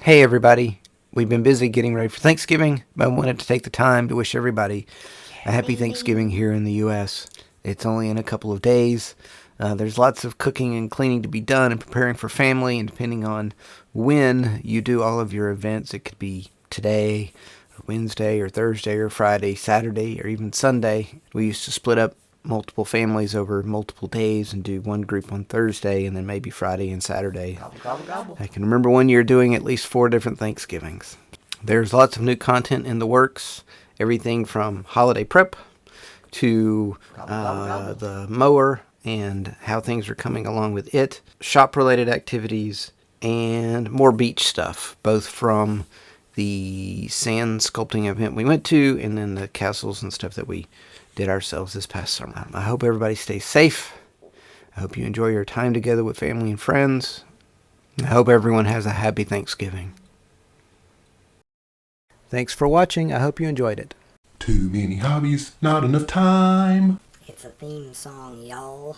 Hey everybody, we've been busy getting ready for Thanksgiving, but I wanted to take the time to wish everybody a happy Thanksgiving here in the U.S. It's only in a couple of days. There's lots of cooking and cleaning to be done and preparing for family, and depending on when you do all of your events, it could be today, or Wednesday, or Thursday, or Friday, Saturday, or even Sunday. We used to split up multiple families over multiple days and do one group on Thursday and then maybe Friday and Saturday. Gobble, gobble, gobble. I can remember one year doing at least 4 different Thanksgivings. There's lots of new content in the works, everything from holiday prep to the mower and how things are coming along with it, shop-related activities, and more beach stuff, both from the sand sculpting event we went to and then the castles and stuff that we did ourselves this past summer. I hope everybody stays safe. I hope you enjoy your time together with family and friends. I hope everyone has a happy Thanksgiving. Thanks for watching. I hope you enjoyed it. Too many hobbies, not enough time. It's a theme song, y'all.